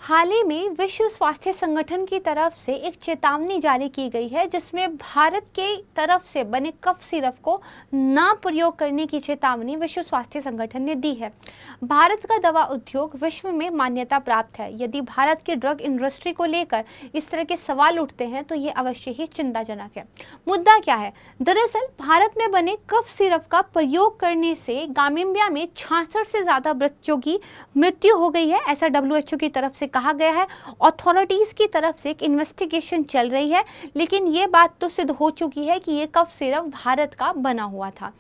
हाल ही में विश्व स्वास्थ्य संगठन की तरफ से एक चेतावनी जारी की गई है, जिसमें भारत के तरफ से बने कफ सिरप को ना प्रयोग करने की चेतावनी विश्व स्वास्थ्य संगठन ने दी है। भारत का दवा उद्योग विश्व में मान्यता प्राप्त है। यदि भारत की ड्रग इंडस्ट्री को लेकर इस तरह के सवाल उठते हैं तो ये अवश्य ही चिंताजनक है। मुद्दा क्या है? दरअसल भारत में बने कफ सिरप का प्रयोग करने से गाम्बिया में 66 से ज्यादा बच्चों की मृत्यु हो गई है, ऐसा WHO की तरफ से कहा गया है। अथॉरिटीज की तरफ से एक इन्वेस्टिगेशन चल रही है, लेकिन ये बात तो सिद्ध हो चुकी है कि ये कफ सिरप भारत का बना हुआ था।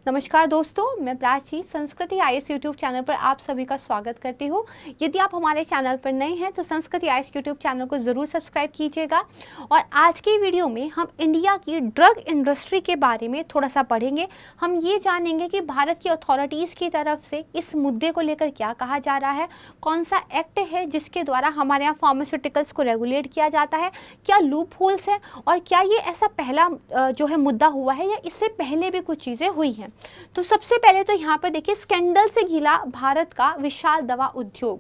नमस्कार दोस्तों, मैं प्राची संस्कृति IAS यूट्यूब चैनल पर आप सभी का स्वागत करती हूँ। यदि आप हमारे चैनल पर नए हैं तो संस्कृति IAS यूट्यूब चैनल को जरूर सब्सक्राइब कीजिएगा। और आज की वीडियो में हम इंडिया की ड्रग इंडस्ट्री के बारे में थोड़ा सा पढ़ेंगे। हम ये जानेंगे कि भारत की अथॉरिटीज की तरफ से इस मुद्दे को लेकर क्या कहा जा रहा है, कौन सा एक्ट है जिसके द्वारा हमारे यहाँ फार्मास्यूटिकल्स को रेगुलेट किया जाता है, क्या लूप होल्स है और क्या ये ऐसा पहला जो है मुद्दा हुआ है या इससे पहले भी कुछ चीज़ें हुई हैं। तो सबसे पहले तो यहाँ पर देखिए, स्कैंडल से घिरा भारत का विशाल दवा उद्योग।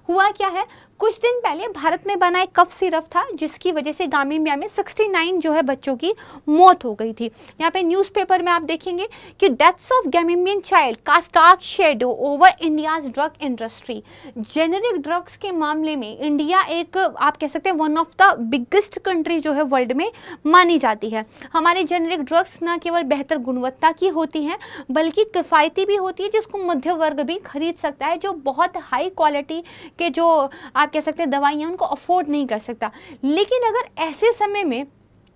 हुआ क्या है, कुछ दिन पहले भारत में बना एक कफ सिरप था जिसकी वजह से गाम्बिया में 69 जो है बच्चों की मौत हो गई थी। यहाँ पे न्यूज़पेपर में आप देखेंगे कि deaths of Gambian child cast dark shadow over India's drug industry. Generic drugs के मामले में इंडिया एक आप कह सकते हैं one of the biggest country जो है वर्ल्ड में मानी जाती है। हमारे जेनेरिक ड्रग्स न केवल बेहतर गुणवत्ता की होती हैं बल्कि किफ़ायती भी होती है, जिसको मध्य वर्ग भी खरीद सकता है, जो बहुत हाई क्वालिटी के जो आप कह सकते हैं दवाइयाँ उनको अफोर्ड नहीं कर सकता। लेकिन अगर ऐसे समय में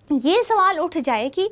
ये सवाल उठ जाए कि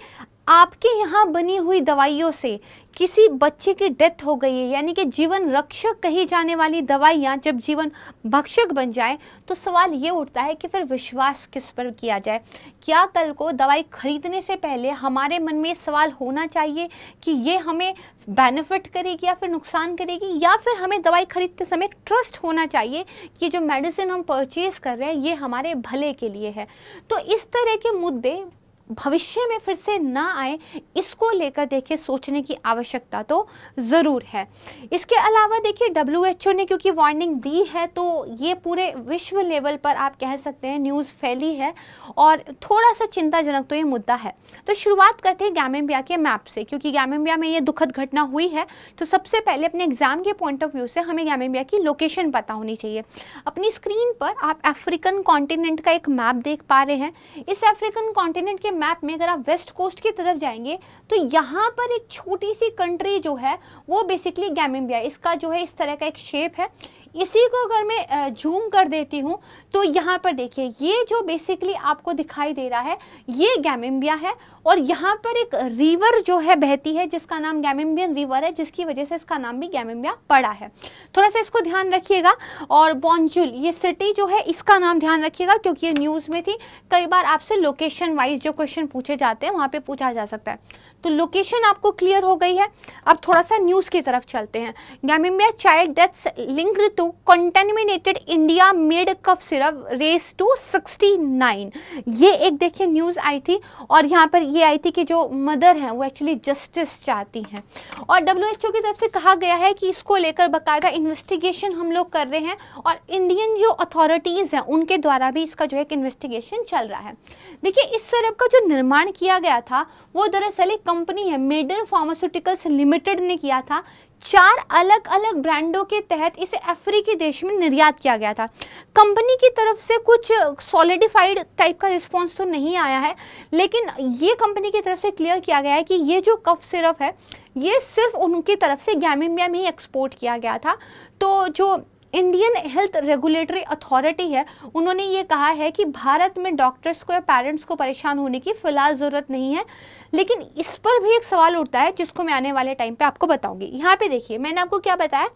आपके यहाँ बनी हुई दवाइयों से किसी बच्चे की डेथ हो गई है, यानी कि जीवन रक्षक कही जाने वाली दवाइयाँ जब जीवन भक्षक बन जाए, तो सवाल ये उठता है कि फिर विश्वास किस पर किया जाए। क्या कल को दवाई खरीदने से पहले हमारे मन में सवाल होना चाहिए कि ये हमें बेनिफिट करेगी या फिर नुकसान करेगी, या फिर हमें दवाई खरीदते समय ट्रस्ट होना चाहिए कि जो मेडिसिन हम परचेज कर रहे हैं ये हमारे भले के लिए है। तो इस तरह के मुद्दे भविष्य में फिर से ना आए, इसको लेकर देखिए सोचने की आवश्यकता तो ज़रूर है। इसके अलावा देखिए WHO ने क्योंकि वार्निंग दी है तो ये पूरे विश्व लेवल पर आप कह सकते हैं न्यूज़ फैली है और थोड़ा सा चिंताजनक तो ये मुद्दा है। तो शुरुआत करते हैं गाम्बिया के मैप से, क्योंकि गाम्बिया में ये दुखद घटना हुई है। तो सबसे पहले अपने एग्जाम के पॉइंट ऑफ व्यू से हमें गाम्बिया की लोकेशन पता होनी चाहिए। अपनी स्क्रीन पर आप अफ्रीकन कॉन्टिनेंट का एक मैप देख पा रहे हैं। इस अफ्रीकन कॉन्टिनेंट के मैप में अगर आप वेस्ट कोस्ट की तरफ जाएंगे तो यहाँ पर एक छोटी सी कंट्री जो है वो बेसिकली गाम्बिया, इसका जो है इस तरह का एक शेप है। इसी को अगर मैं जूम कर देती हूँ तो यहाँ पर देखिए, ये जो बेसिकली आपको दिखाई दे रहा है ये गाम्बिया है और यहाँ पर एक रिवर जो है बहती है जिसका नाम गाम्बियन रिवर है, जिसकी वजह से इसका नाम भी गाम्बिया पड़ा है। थोड़ा सा इसको ध्यान रखिएगा। और बॉन्जुल ये सिटी जो है इसका नाम ध्यान रखिएगा क्योंकि ये न्यूज़ में थी। कई बार आपसे लोकेशन वाइज जो क्वेश्चन पूछे जाते हैं वहाँ पे पूछा जा सकता है। तो लोकेशन आपको क्लियर हो गई है। अब थोड़ा सा न्यूज़ की तरफ चलते हैं। Gambia child deaths linked to contaminated India made cough syrup rise to 69। ये एक देखिए न्यूज़ आई थी और यहाँ पर ये आई थी कि जो मदर हैं वो एक्चुअली जस्टिस चाहती हैं और WHO की तरफ से कहा गया है कि इसको लेकर बाकायदा इन्वेस्टिगेशन हम लोग कर रहे हैं और इंडियन जो अथॉरिटीज़ हैं उनके द्वारा भी इसका जो है एक इन्वेस्टिगेशन चल रहा है। देखिए, इस सिरप का जो निर्माण किया गया था वो दरअसल एक कंपनी है मेडन फार्मास्यूटिकल्स लिमिटेड ने किया था। 4 अलग अलग ब्रांडों के तहत इसे अफ्रीकी देश में निर्यात किया गया था। कंपनी की तरफ से कुछ सॉलिडिफाइड टाइप का रिस्पांस तो नहीं आया है, लेकिन ये कंपनी की तरफ से क्लियर किया गया है कि ये जो कफ सिरप है ये सिर्फ उनकी तरफ से गाम्बिया में ही एक्सपोर्ट किया गया था। तो जो इंडियन हेल्थ रेगुलेटरी अथॉरिटी है उन्होंने ये कहा है कि भारत में डॉक्टर्स को या पेरेंट्स को परेशान होने की फिलहाल ज़रूरत नहीं है। लेकिन इस पर भी एक सवाल उठता है जिसको मैं आने वाले टाइम पे आपको बताऊंगी। यहाँ पे देखिए, मैंने आपको क्या बताया,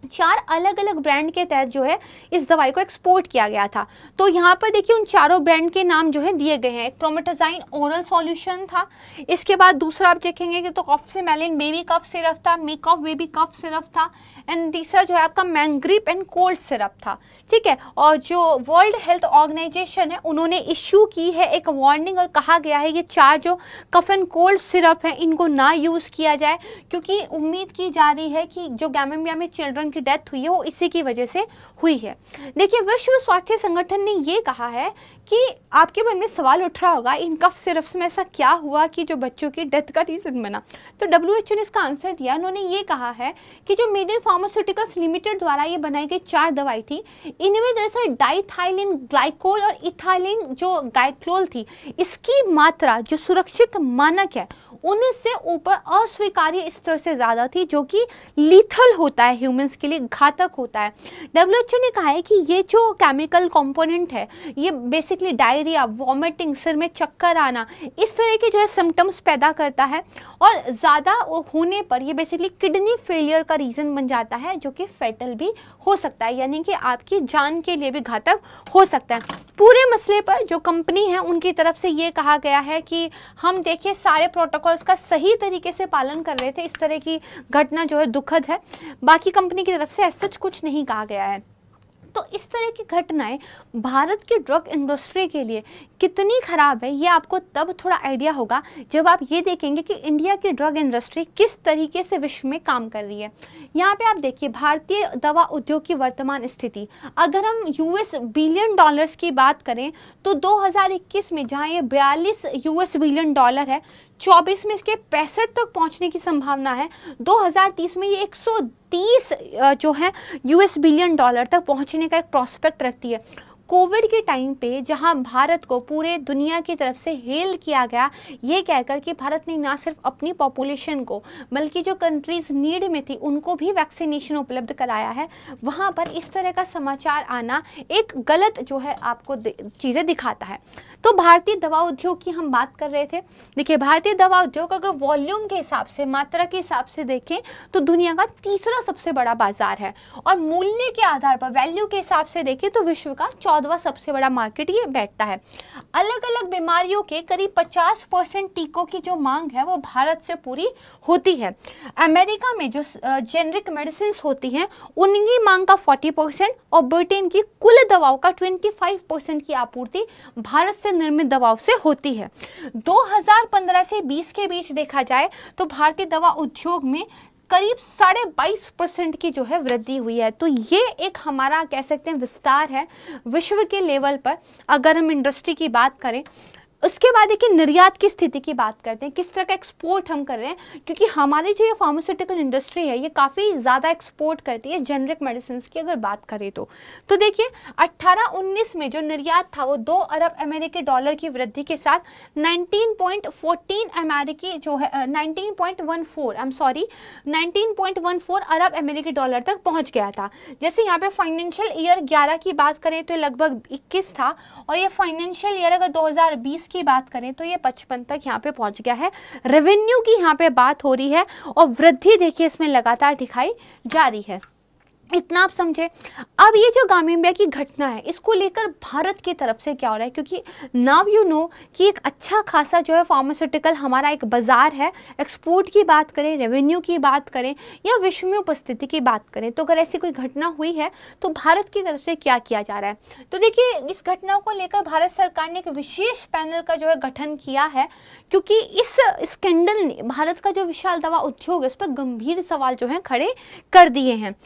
4 अलग अलग ब्रांड के तहत जो है इस दवाई को एक्सपोर्ट किया गया था। तो यहाँ पर देखिए उन चारों ब्रांड के नाम जो है दिए गए हैं। एक प्रोमेथाज़ाइन ओरल सॉल्यूशन था, इसके बाद दूसरा आप देखेंगे कि तो कॉफ्सिमेलिन बेबी कफ सिरप था, मेकऑफ बेबी कफ सिरप था, एंड तीसरा जो है आपका मैंग्रीप एंड कोल्ड सिरप था। ठीक है, और जो वर्ल्ड हेल्थ ऑर्गेनाइजेशन है उन्होंने इश्यू की है एक वार्निंग और कहा गया है ये 4 जो कफ एंड कोल्ड सिरप है इनको ना यूज़ किया जाए, क्योंकि उम्मीद की जा रही है कि जो गाम्बिया में चिल्ड्रन उनकी डेथ हुई है वो इसी की वजह से हुई है। देखिए, विश्व स्वास्थ्य संगठन ने ये कहा है कि आपके मन में सवाल उठ रहा होगा इन कफ सिरप्स में ऐसा क्या हुआ कि जो बच्चों की डेथ का रीजन बना। तो WHO ने इसका आंसर दिया। उन्होंने ये कहा है कि जो मेडिन फार्मास्यूटिकल्स लिमिटेड द्वारा ये बनाई गई 4 दवाई थी, इनमें दरअसल डाइथाइलिन ग्लाइकोल और इथाइलिन जो ग्लाइकोल थी, इसकी मात्रा जो सुरक्षित मानक है उनसे ऊपर अस्वीकार्य स्तर से ज़्यादा थी, जो कि लीथल होता है, ह्यूमंस के लिए घातक होता है। WHO ने कहा है कि ये जो केमिकल कंपोनेंट है ये बेसिकली डायरिया, वॉमिटिंग, सिर में चक्कर आना, इस तरह के जो है सिम्टम्स पैदा करता है और ज़्यादा होने पर ये बेसिकली किडनी फेलियर का रीज़न बन जाता है, जो कि फेटल भी हो सकता है, यानी कि आपकी जान के लिए भी घातक हो सकता है। पूरे मसले पर जो कंपनी है उनकी तरफ से ये कहा गया है कि हम देखिए सारे प्रोटोकॉल्स का सही तरीके से पालन कर रहे थे, इस तरह की घटना जो है दुखद है। बाकी कंपनी की तरफ से ऐसा कुछ नहीं कहा गया है। तो इस तरह की घटनाएं भारत की ड्रग इंडस्ट्री के लिए कितनी खराब है, ये आपको तब थोड़ा आइडिया होगा जब आप ये देखेंगे कि इंडिया की ड्रग इंडस्ट्री किस तरीके से विश्व में काम कर रही है। यहाँ पे आप देखिए भारतीय दवा उद्योग की वर्तमान स्थिति। अगर हम US बिलियन डॉलर्स की बात करें तो 2021 में जहाँ ये 42 US बिलियन डॉलर है, 24 में इसके 65 तक पहुंचने की संभावना है, 2030 में ये 130 जो है US बिलियन डॉलर तक पहुंचने का एक प्रोस्पेक्ट रखती है। कोविड के टाइम पे जहां भारत को पूरे दुनिया की तरफ से हेल किया गया, ये कहकर कि भारत ने ना सिर्फ अपनी पॉपुलेशन को बल्कि जो कंट्रीज नीड में थी उनको भी वैक्सीनेशन उपलब्ध कराया है, वहां पर इस तरह का समाचार आना एक गलत जो है आपको चीज़ें दिखाता है। तो भारतीय दवा उद्योग की हम बात कर रहे थे। देखिए, भारतीय दवा उद्योग अगर वॉल्यूम के हिसाब से, मात्रा के हिसाब से देखें तो दुनिया का तीसरा सबसे बड़ा बाजार है, और मूल्य के आधार पर, वैल्यू के हिसाब से देखें तो विश्व का 14वां सबसे बड़ा मार्केट ये बैठता है। अलग अलग बीमारियों के करीब 50% टीकों की जो मांग है वो भारत से पूरी होती है। अमेरिका में जो जेनरिक मेडिसिन होती हैं उनकी मांग का 40% और ब्रिटेन की कुल दवाओं का 25% की आपूर्ति भारत से निर्मित दवाओं से होती है। 2015 से 20 के बीच देखा जाए तो भारतीय दवा उद्योग में करीब 22.5% की जो है वृद्धि हुई है। तो ये एक हमारा कह सकते हैं विस्तार है विश्व के लेवल पर, अगर हम इंडस्ट्री की बात करें। उसके बाद देखिए निर्यात की स्थिति की बात करते हैं, किस तरह का एक्सपोर्ट हम कर रहे हैं, क्योंकि हमारी जो ये फार्मास्यूटिकल इंडस्ट्री है ये काफ़ी ज़्यादा एक्सपोर्ट करती है जेनरिक मेडिसिन की अगर बात करें तो देखिए 18-19 में जो निर्यात था वो 2 अरब अमेरिकी डॉलर की वृद्धि के साथ 19.14 अरब अमेरिकी डॉलर तक पहुँच गया था। जैसे यहाँ पे फाइनेंशियल ईयर 11 की बात करें तो लगभग 21 था, और ये फाइनेंशियल ईयर अगर 2020 की बात करें तो ये 55 तक यहाँ पे पहुँच गया है। रेवेन्यू की यहाँ पे बात हो रही है और वृद्धि देखिए इसमें लगातार दिखाई जा रही है। इतना आप समझे। अब ये जो गामीबिया की घटना है इसको लेकर भारत की तरफ से क्या हो रहा है, क्योंकि नाउ यू नो कि एक अच्छा खासा जो है फार्मास्यूटिकल हमारा एक बाजार है। एक्सपोर्ट की बात करें, रेवेन्यू की बात करें या विश्व में उपस्थिति की बात करें, तो अगर ऐसी कोई घटना हुई है तो भारत की तरफ से क्या किया जा रहा है। तो देखिए इस घटना को लेकर भारत सरकार ने एक विशेष पैनल का जो है गठन किया है, क्योंकि इस स्कैंडल ने भारत का जो विशाल दवा उद्योग है उस पर गंभीर सवाल जो है खड़े कर दिए हैं।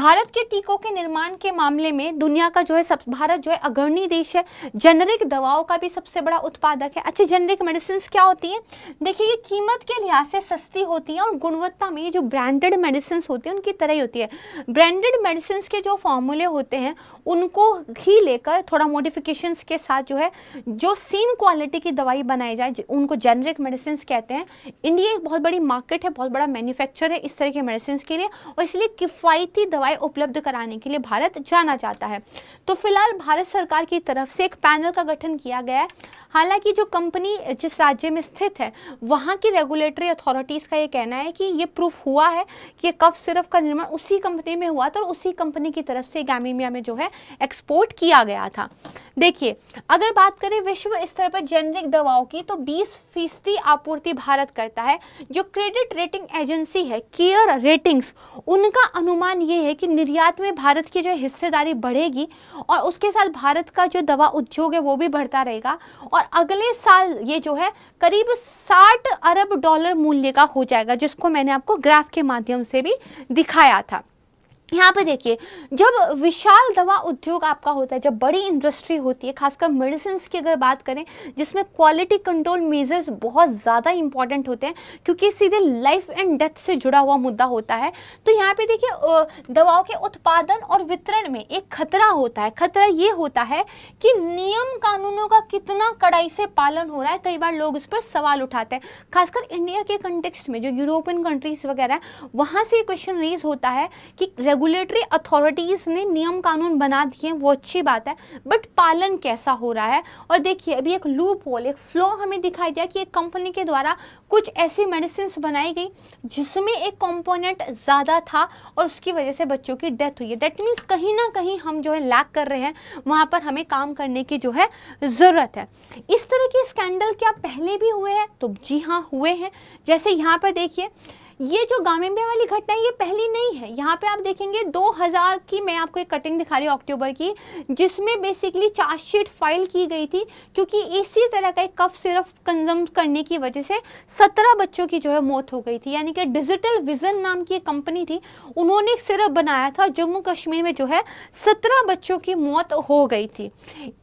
भारत के टीकों के निर्माण के मामले में दुनिया का जो है भारत जो है अग्रणी देश है। जेनरिक दवाओं का भी सबसे बड़ा उत्पादक है। अच्छा, जेनरिक मेडिसिन क्या होती हैं? देखिए ये कीमत के लिहाज से सस्ती होती हैं और गुणवत्ता में ये जो ब्रांडेड मेडिसिन होती है उनकी तरह ही होती है। ब्रांडेड मेडिसिन के जो फॉर्मूले होते हैं उनको ही लेकर थोड़ा मॉडिफिकेशंस के साथ जो है जो सेम क्वालिटी की दवाई बनाई जाए उनको जेनरिक मेडिसिन कहते हैं। इंडिया एक बहुत बड़ी मार्केट है, बहुत बड़ा मैन्युफैक्चर है इस तरह के मेडिसिन के लिए, और इसलिए किफ़ायती दवाएं उपलब्ध कराने के लिए भारत जाना चाहता है। तो फिलहाल भारत सरकार की तरफ से एक पैनल का गठन किया गया है। हालांकि जो कंपनी जिस राज्य में स्थित है वहाँ की रेगुलेटरी अथॉरिटीज़ का ये कहना है कि ये प्रूफ हुआ है कि कफ सिरप का निर्माण उसी कंपनी में हुआ था और उसी कंपनी की तरफ से गामीबिया में जो है एक्सपोर्ट किया गया था। देखिए अगर बात करें विश्व स्तर पर जेनरिक दवाओं की तो 20% आपूर्ति भारत करता है। जो क्रेडिट रेटिंग एजेंसी है केयर रेटिंग्स, उनका अनुमान ये है कि निर्यात में भारत की जो हिस्सेदारी बढ़ेगी और उसके साथ भारत का जो दवा उद्योग है वो भी बढ़ता रहेगा, और अगले साल ये जो है करीब 60 अरब डॉलर मूल्य का हो जाएगा, जिसको मैंने आपको ग्राफ के माध्यम से भी दिखाया था। यहाँ पे देखिए, जब विशाल दवा उद्योग आपका होता है, जब बड़ी इंडस्ट्री होती है, खासकर मेडिसिन की अगर बात करें, जिसमें क्वालिटी कंट्रोल मेजर्स बहुत ज़्यादा इंपॉर्टेंट होते हैं, क्योंकि सीधे लाइफ एंड डेथ से जुड़ा हुआ मुद्दा होता है। तो यहाँ पे देखिए, दवाओं के उत्पादन और वितरण में एक खतरा होता है। खतरा ये होता है कि नियम कानूनों का कितना कड़ाई से पालन हो रहा है। कई बार लोग इस पर सवाल उठाते हैं, खासकर इंडिया के कंटेक्स्ट में, जो यूरोपियन कंट्रीज वगैरह है, वहाँ से क्वेश्चन रेज होता है कि रेगुलेटरी अथॉरिटीज ने नियम कानून बना दिए, वो अच्छी बात है, बट पालन कैसा हो रहा है। और देखिए, अभी एक लूप होल, एक फ्लॉ हमें दिखाई दिया कि एक कंपनी के द्वारा कुछ ऐसी मेडिसिन बनाई गई जिसमें एक कंपोनेंट ज़्यादा था और उसकी वजह से बच्चों की डेथ हुई है। दैट मीन्स कहीं ना कहीं हम जो है लैक कर रहे हैं, वहाँ पर हमें काम करने की जो है ज़रूरत है। इस तरह के स्कैंडल क्या पहले भी हुए हैं? तो जी हाँ, हुए हैं। जैसे यहाँ पर देखिए, ये जो गामेम्बिया वाली घटना है, ये पहली नहीं है। यहाँ पे आप देखेंगे 2000 की, मैं आपको एक कटिंग दिखा रही हूँ अक्टूबर की, जिसमें बेसिकली चार्जशीट फाइल की गई थी, क्योंकि इसी तरह का एक कफ सिरप कंज्यूम करने की वजह से 17 बच्चों की जो है मौत हो गई थी। यानी कि डिजिटल विजन नाम की एक कंपनी थी, उन्होंने एक सिरप बनाया था, जम्मू कश्मीर में जो है 17 बच्चों की मौत हो गई थी।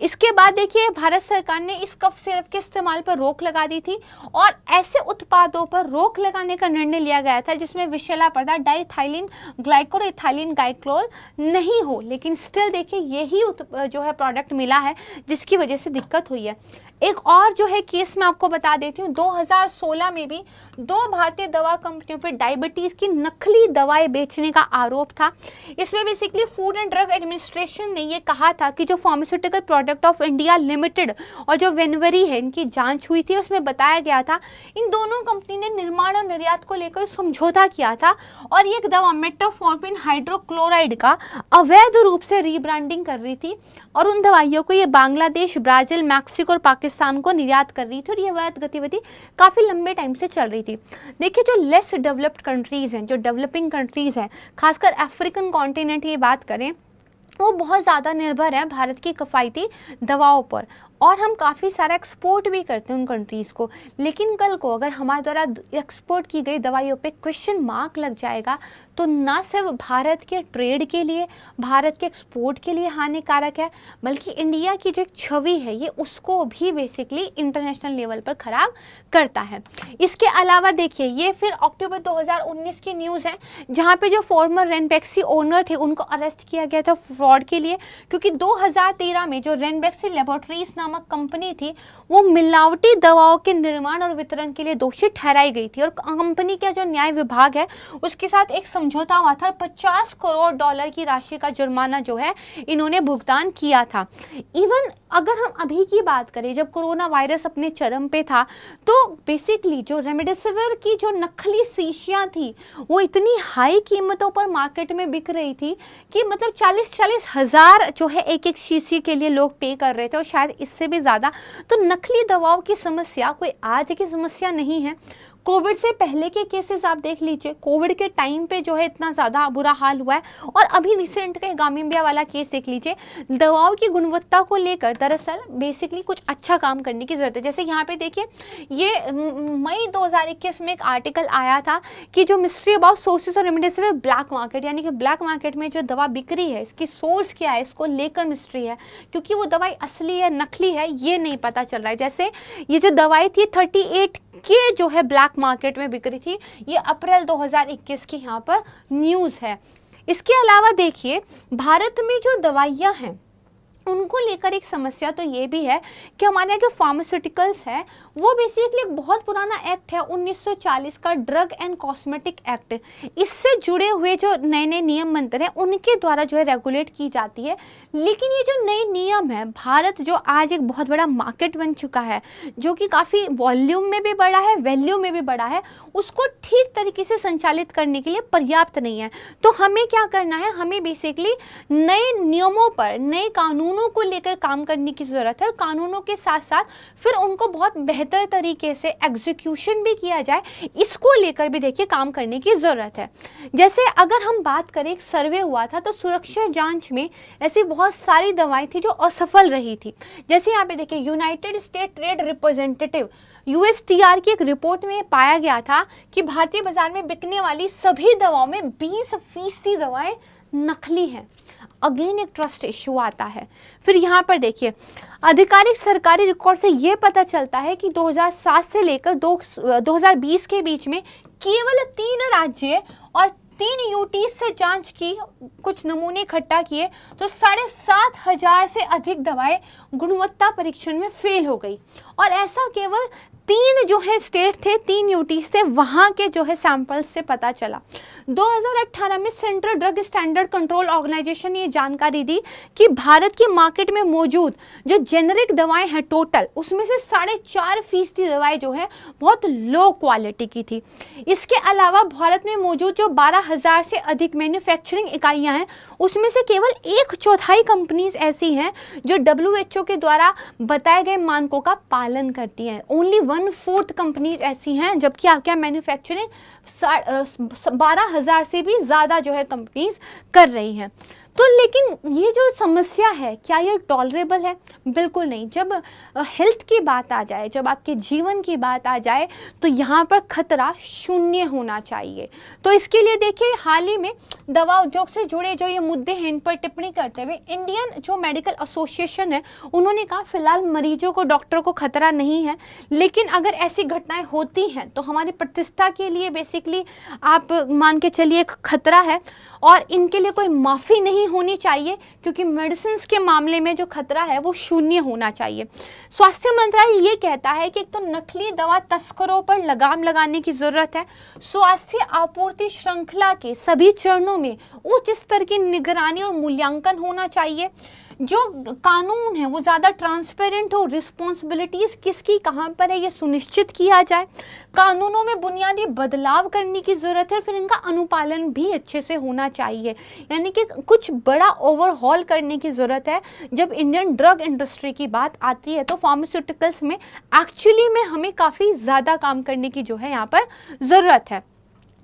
इसके बाद देखिए, भारत सरकार ने इस कफ सिरप के इस्तेमाल पर रोक लगा दी थी और ऐसे उत्पादों पर रोक लगाने का निर्णय लिया गया था जिसमें विषैला पदार्थ डाइथाइलिन ग्लाइकोल इथाइलिन गाइक्लोल नहीं हो। लेकिन स्टिल देखिए, यही जो है प्रोडक्ट मिला है जिसकी वजह से दिक्कत हुई है। एक और जो है केस मैं आपको बता देती हूँ, 2016 में भी 2 भारतीय दवा कंपनियों पर डायबिटीज की नकली दवाएं बेचने का आरोप था। इसमें basically food and drug administration ने ये कहा था कि जो pharmaceutical product of India limited और जो वेनवरी है, इनकी जांच हुई थी, उसमें बताया गया था इन दोनों कंपनी ने निर्माण और निर्यात को लेकर समझौता किया था और ये दवा मेटाफॉर्मिन हाइड्रोक्लोराइड का अवैध रूप से रीब्रांडिंग कर रही थी और उन दवाइयों को ये बांग्लादेश, ब्राजील, मैक्सिको और पाकिस्तान को निर्यात कर रही थी और ये अवैध गतिविधि काफ़ी लंबे टाइम से चल रही थी। देखिए, जो लेस डेवलप्ड कंट्रीज़ हैं, जो डेवलपिंग कंट्रीज़ हैं, खासकर अफ्रीकन कॉन्टिनेंट की बात करें, वो बहुत ज़्यादा निर्भर है भारत की किफ़ायती दवाओं पर और हम काफ़ी सारा एक्सपोर्ट भी करते हैं उन कंट्रीज़ को। लेकिन कल को अगर हमारे द्वारा एक्सपोर्ट की गई दवाइयों पे क्वेश्चन मार्क लग जाएगा तो ना सिर्फ भारत के ट्रेड के लिए, भारत के एक्सपोर्ट के लिए हानिकारक है, बल्कि इंडिया की जो एक छवि है ये उसको भी बेसिकली इंटरनेशनल लेवल पर ख़राब करता है। इसके अलावा देखिए, ये फिर अक्टूबर 2019 की न्यूज़ है जहाँ पे जो फॉर्मर रेनबैक्सी ओनर थे उनको अरेस्ट किया गया था फ्रॉड के लिए, क्योंकि 2013 में जो रेनबैक्सी लेबोरेटरीज नामक कंपनी थी वो मिलावटी दवाओं के निर्माण और वितरण के लिए दोषी ठहराई गई थी और कंपनी का जो न्याय विभाग है उसके साथ एक समझौता हुआ था। 50 करोड़ डॉलर की राशि का जुर्माना जो है इन्होंने भुगतान किया था। इवन अगर हम अभी की बात करें, जब कोरोना वायरस अपने चरम पे था, तो बेसिकली जो रेमडेसिविर की जो नकली शीशियाँ थी वो इतनी हाई कीमतों पर मार्केट में बिक रही थी कि मतलब 40-40 हज़ार जो है एक एक शीशी के लिए लोग पे कर रहे थे और शायद इससे भी ज़्यादा। तो नकली दवाओं की समस्या कोई आज की समस्या नहीं है। कोविड से पहले के केसेस आप देख लीजिए, कोविड के टाइम पे जो है इतना ज़्यादा बुरा हाल हुआ है और अभी रिसेंट के गामेम्बिया वाला केस देख लीजिए। दवाओं की गुणवत्ता को लेकर दरअसल बेसिकली कुछ अच्छा काम करने की ज़रूरत है। जैसे यहाँ पे देखिए, ये मई 2021 में एक आर्टिकल आया था कि जो मिस्ट्री अबाउट सोर्सेज और रेमडेसिविर ब्लैक मार्केट, यानी कि ब्लैक मार्केट में जो दवा बिक रही है इसकी सोर्स क्या है, इसको लेकर मिस्ट्री है, क्योंकि वो दवाई असली है नकली है ये नहीं पता चल रहा है। जैसे ये जो दवाई थी 38 के जो है ब्लैक मार्केट में बिक रही थी, ये अप्रैल 2021 की यहाँ पर न्यूज़ है। इसके अलावा देखिए, भारत में जो दवाइयाँ हैं उनको लेकर एक समस्या तो ये भी है कि हमारे जो फार्मास्यूटिकल्स है वो बेसिकली एक बहुत पुराना एक्ट है 1940 का, ड्रग एंड कॉस्मेटिक एक्ट। इससे जुड़े हुए जो नए नए नियम बनते हैं उनके द्वारा जो है रेगुलेट की जाती है। लेकिन ये जो नए नियम है, भारत जो आज एक बहुत बड़ा मार्केट बन चुका है, जो कि काफ़ी वॉल्यूम में भी बड़ा है, वैल्यू में भी बड़ा है, उसको ठीक तरीके से संचालित करने के लिए पर्याप्त नहीं है। तो हमें क्या करना है, हमें बेसिकली नए नियमों पर, नए कानूनों को लेकर काम करने की ज़रूरत है और कानूनों के साथ साथ फिर उनको बहुत बेहतर तरीके से एग्जीक्यूशन भी किया जाए, इसको लेकर भी देखिए काम करने की ज़रूरत है। जैसे अगर हम बात करें, एक सर्वे हुआ था तो सुरक्षा जांच में ऐसी बहुत सारी दवाएं थी जो असफल रही थी। जैसे यहाँ पे देखिए, United state trade representative USTR की एक रिपोर्ट में पाया गया था कि भारतीय बाजार में बिकने वाली सभी दवाओं में 20% दवाएं नकली हैं। अगेन एक ट्रस्ट इश्यू आता है। फिर यहाँ पर देखिए, आधिकारिक सरकारी रिकॉर्ड से ये पता चलता है कि 2007 से लेकर 2020 के बीच में केवल 3 राज्य और 3 यूटी से जांच की, कुछ नमूने इकट्ठा किए तो 7,500 से अधिक दवाएं गुणवत्ता परीक्षण में फेल हो गई। और ऐसा केवल 3 जो है स्टेट थे, 3 यूटी से, वहाँ के जो है सैंपल्स से पता चला। 2018 में central drug standard control organisation ने ये जानकारी दी कि भारत की मार्केट में मौजूद जो जेनरिक दवाएं हैं टोटल, उसमें से 4.5% दवाएं जो है बहुत लो क्वालिटी की थी। इसके अलावा भारत में मौजूद जो 12,000 से अधिक मैन्युफैक्चरिंग इकाइयां हैं, उसमें से केवल 1/4 कंपनीज ऐसी हैं जो WHO के द्वारा बताए गए मानकों का पालन करती हैं। ओनली 1/4 कंपनीज ऐसी हैं, जबकि आपके मैन्युफैक्चरिंग 12,000 से भी ज़्यादा जो है कंपनीज कर रही हैं। तो लेकिन ये जो समस्या है, क्या ये टॉलरेबल है? बिल्कुल नहीं। जब हेल्थ की बात आ जाए, जब आपके जीवन की बात आ जाए, तो यहाँ पर खतरा शून्य होना चाहिए। तो इसके लिए देखिए, हाल ही में दवा उद्योग से जुड़े जो ये मुद्दे हैं, इन पर टिप्पणी करते हुए इंडियन जो मेडिकल एसोसिएशन है, उन्होंने कहा फिलहाल मरीजों को, डॉक्टरों को खतरा नहीं है, लेकिन अगर ऐसी घटनाएं होती हैं तो हमारी प्रतिष्ठा के लिए बेसिकली आप मान के चलिए एक खतरा है, और इनके लिए कोई माफ़ी नहीं होनी चाहिए, क्योंकि मेडिसिन के मामले में जो खतरा है वो शून्य होना चाहिए। स्वास्थ्य मंत्रालय ये कहता है कि एक तो नकली दवा तस्करों पर लगाम लगाने की ज़रूरत है। स्वास्थ्य आपूर्ति श्रृंखला के सभी चरणों में उच्च स्तर की निगरानी और मूल्यांकन होना चाहिए। जो कानून है वो ज़्यादा ट्रांसपेरेंट हो, रिस्पॉन्सिबिलिटीज़ किसकी कहाँ पर है ये सुनिश्चित किया जाए। कानूनों में बुनियादी बदलाव करने की ज़रूरत है, फिर इनका अनुपालन भी अच्छे से होना चाहिए। यानी कि कुछ बड़ा ओवरहॉल करने की ज़रूरत है। जब इंडियन ड्रग इंडस्ट्री की बात आती है तो फार्मास्यूटिकल्स में एक्चुअली में हमें काफ़ी ज़्यादा काम करने की जो है यहाँ पर ज़रूरत है।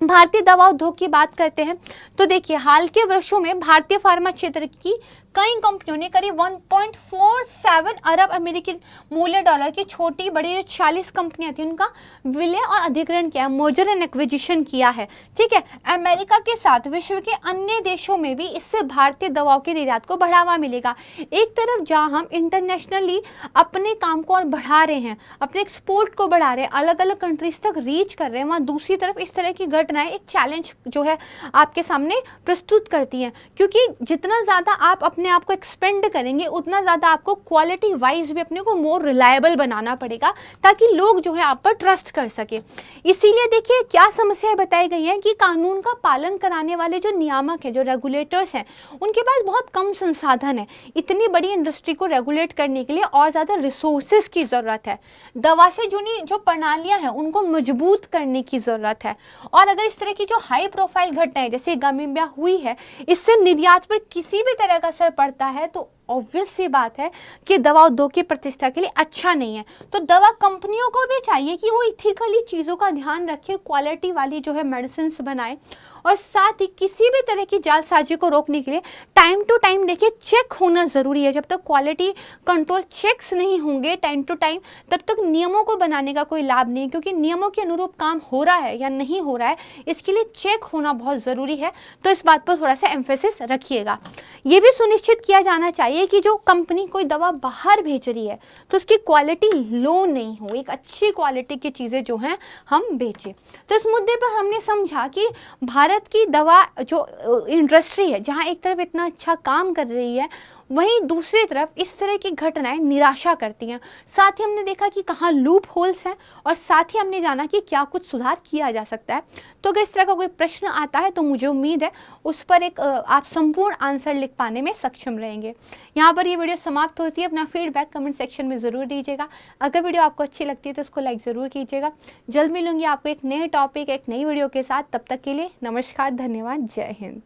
भारतीय दवा उद्योग की बात करते हैं तो देखिए, हाल के वर्षों में भारतीय फार्मा क्षेत्र की कई कंपनियों ने करीब 1.47 अरब अमेरिकी मूल्य डॉलर की छोटी बड़ी जो 40 कंपनियां थी, उनका विलय और अधिग्रहण किया, मर्जर एंड एक्विजिशन किया है। ठीक है, अमेरिका के साथ विश्व के अन्य देशों में भी इससे भारतीय दवाओं के निर्यात को बढ़ावा मिलेगा। एक तरफ जहां हम इंटरनेशनली अपने काम को और बढ़ा रहे हैं, अपने एक्सपोर्ट को बढ़ा रहे हैं, अलग अलग कंट्रीज तक रीच कर रहे हैं, वहाँ दूसरी तरफ इस तरह की घटनाएं एक चैलेंज जो है आपके सामने प्रस्तुत करती हैं, क्योंकि जितना ज़्यादा आप अपने आप को एक्सपेंड करेंगे, उतना ज़्यादा आपको क्वालिटी वाइज भी अपने को मोर रिलायबल बनाना पड़ेगा, ताकि लोग जो है आप पर ट्रस्ट कर सके। इसीलिए देखिए क्या समस्याएं बताई गई हैं कि कानून का पालन कराने वाले जो नियामक हैं, जो रेगुलेटर्स हैं, उनके पास बहुत कम संसाधन है। इतनी बड़ी इंडस्ट्री को रेगुलेट करने के लिए और ज़्यादा रिसोर्सेज की ज़रूरत है। दवा से जुड़ी जो प्रणालियाँ हैं उनको मजबूत करने की ज़रूरत है। और अगर इस तरह की जो हाई प्रोफाइल घटनाएं जैसे गामीबिया हुई है, इससे निर्यात पर किसी भी तरह का असर पड़ता है, तो ऑब्वियस सी बात है कि दवा उद्योग की प्रतिष्ठा के लिए अच्छा नहीं है। तो दवा कंपनियों को भी चाहिए कि वो इथिकली चीज़ों का ध्यान रखें, क्वालिटी वाली जो है मेडिसिन बनाए, और साथ ही किसी भी तरह की जालसाजी को रोकने के लिए टाइम टू टाइम देखिए चेक होना ज़रूरी है। जब तक क्वालिटी कंट्रोल चेक्स नहीं होंगे टाइम टू टाइम, तब तक नियमों को बनाने का कोई लाभ नहीं, क्योंकि नियमों के अनुरूप काम हो रहा है या नहीं हो रहा है, इसके लिए चेक होना बहुत ज़रूरी है। तो इस बात पर थोड़ा सा एम्फेसिस रखिएगा। ये भी सुनिश्चित किया जाना चाहिए कि जो कंपनी कोई दवा बाहर भेज रही है तो उसकी क्वालिटी लो नहीं हो, एक अच्छी क्वालिटी की चीज़ें जो हैं हम बेचें। तो इस मुद्दे पर हमने समझा कि भारत की दवा जो इंडस्ट्री है, जहां एक तरफ इतना अच्छा काम कर रही है, वहीं दूसरी तरफ इस तरह की घटनाएं निराशा करती हैं। साथ ही हमने देखा कि कहाँ लूप होल्स हैं, और साथ ही हमने जाना कि क्या कुछ सुधार किया जा सकता है। तो अगर इस तरह का कोई प्रश्न आता है तो मुझे उम्मीद है उस पर एक आप संपूर्ण आंसर लिख पाने में सक्षम रहेंगे। यहाँ पर ये वीडियो समाप्त होती है। अपना फीडबैक कमेंट सेक्शन में ज़रूर दीजिएगा। अगर वीडियो आपको अच्छी लगती है तो उसको लाइक ज़रूर कीजिएगा। जल्द मिलूंगी आपको एक नए टॉपिक, एक नई वीडियो के साथ। तब तक के लिए नमस्कार, धन्यवाद, जय हिंद।